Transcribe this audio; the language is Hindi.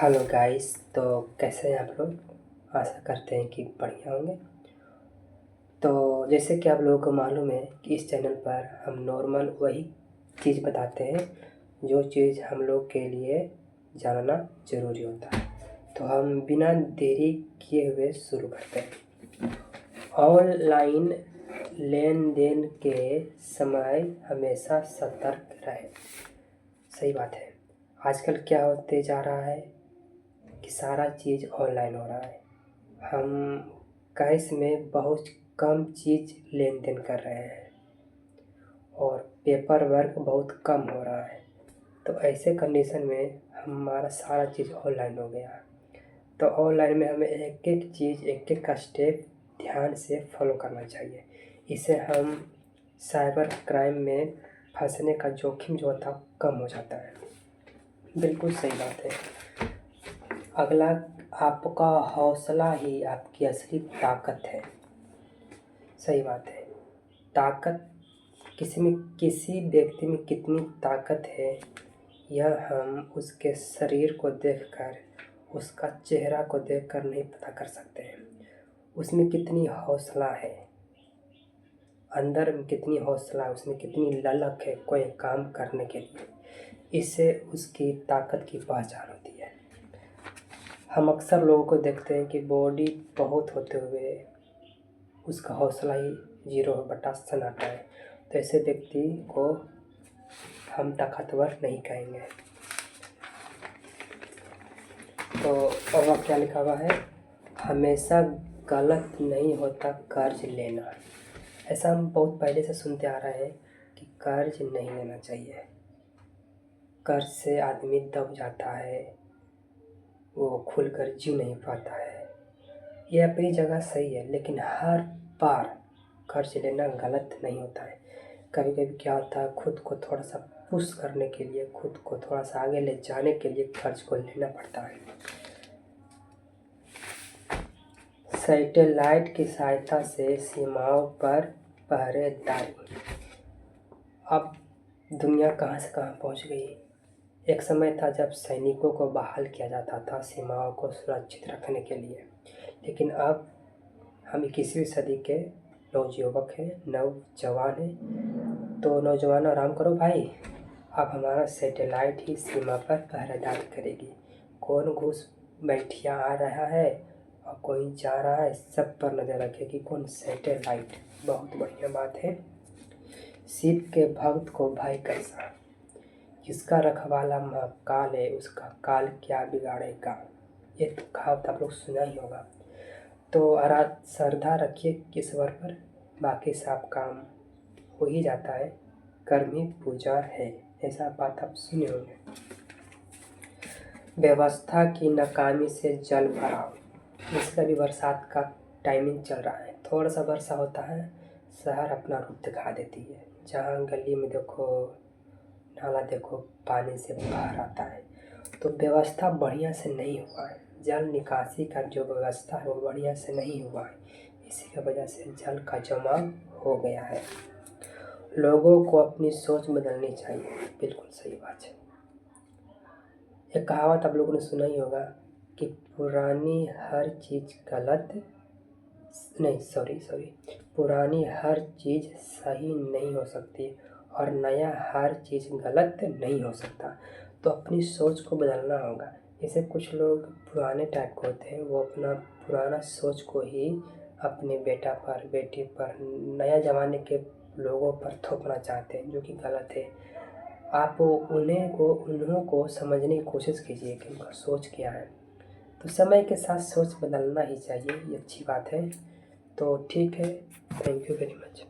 Hello guys. तो कैसे हैं आप लोग। आशा करते हैं कि बढ़िया होंगे। तो जैसे कि आप लोगों को मालूम है कि इस चैनल पर हम नॉर्मल वही चीज़ बताते हैं जो चीज़ हम लोग के लिए जानना ज़रूरी होता है। तो हम बिना देरी किए हुए शुरू करते हैं। ऑनलाइन लेन देन के समय हमेशा सतर्क रहें। सही बात है। आजकल क्या होते जा रहा है कि सारा चीज़ ऑनलाइन हो रहा है। हम कैश में बहुत कम चीज़ लेन देन कर रहे हैं और पेपर वर्क बहुत कम हो रहा है। तो ऐसे कंडीशन में हमारा सारा चीज़ ऑनलाइन हो गया है। तो ऑनलाइन में हमें एक एक चीज़ एक एक का स्टेप ध्यान से फॉलो करना चाहिए। इससे हम साइबर क्राइम में फंसने का जोखिम जो था कम हो जाता है। बिल्कुल सही बात है। अगला, आपका हौसला ही आपकी असली ताकत है। सही बात है। ताकत किसी व्यक्ति में कितनी ताकत है, यह हम उसके शरीर को देखकर, उसका चेहरा को देखकर नहीं पता कर सकते हैं। उसमें कितनी हौसला है, अंदर में कितनी हौसला है, उसमें कितनी ललक है कोई काम करने के लिए। इससे उसकी ताकत की पहचान होती है। हम अक्सर लोगों को देखते हैं कि बॉडी बहुत होते हुए उसका हौसला ही 0 आता है। तो ऐसे व्यक्ति को हम ताकतवर नहीं कहेंगे। तो और क्या लिखा हुआ है, हमेशा गलत नहीं होता कर्ज लेना। ऐसा हम बहुत पहले से सुनते आ रहे हैं कि कर्ज नहीं लेना चाहिए। कर्ज से आदमी दब जाता है, वो खुलकर जी नहीं पाता है। ये अपनी जगह सही है, लेकिन हर बार कर्ज लेना गलत नहीं होता है। कभी कभी क्या होता है, खुद को थोड़ा सा पुश करने के लिए, खुद को थोड़ा सा आगे ले जाने के लिए कर्ज को लेना पड़ता है। सैटेलाइट की सहायता से सीमाओं पर पहरेदारी। अब दुनिया कहाँ से कहाँ पहुँच गई। एक समय था जब सैनिकों को बहाल किया जाता था सीमाओं को सुरक्षित रखने के लिए, लेकिन अब हम 21वीं सदी के नवयुवक हैं, नौजवान हैं। तो नौजवान आराम करो भाई, अब हमारा सैटेलाइट ही सीमा पर पहरेदारी करेगी। कौन घुस बैठिया आ रहा है और कोई जा रहा है, सब पर नज़र रखेगी कौन, सैटेलाइट। बहुत बढ़िया बात है। शिव के भक्त को भाई कैसा, जिसका रखवाला महाकाल है उसका काल क्या बिगाड़ेगा। ये तो कहावत आप लोग सुना ही होगा। तो श्रद्धा रखिए ईश्वर पर, बाकी सब काम हो ही जाता है। कर्म ही पूजा है, ऐसा बात आप सुने होंगे। व्यवस्था की नाकामी से जल भराव। इसका भी बरसात का टाइमिंग चल रहा है, थोड़ा सा वर्षा होता है, शहर अपना रूप दिखा देती है। जहाँ गली में देखो, नाला देखो, पानी से बाहर आता है। तो व्यवस्था बढ़िया से नहीं हुआ है। जल निकासी का जो व्यवस्था है वो बढ़िया से नहीं हुआ है। इसी की वजह से जल का जमाव हो गया है। लोगों को अपनी सोच बदलनी चाहिए। बिल्कुल सही बात है। एक कहावत आप लोगों ने सुना ही होगा कि पुरानी हर चीज़ सही नहीं हो सकती और नया हर चीज़ गलत नहीं हो सकता। तो अपनी सोच को बदलना होगा। जैसे कुछ लोग पुराने टाइप के होते हैं, वो अपना पुराना सोच को ही अपने बेटा पर, बेटी पर, नया ज़माने के लोगों पर थोपना चाहते हैं, जो कि गलत है। आप उन्हों को समझने की कोशिश कीजिए कि उनका सोच क्या है। तो समय के साथ सोच बदलना ही चाहिए, ये अच्छी बात है। तो ठीक है, थैंक यू वेरी मच।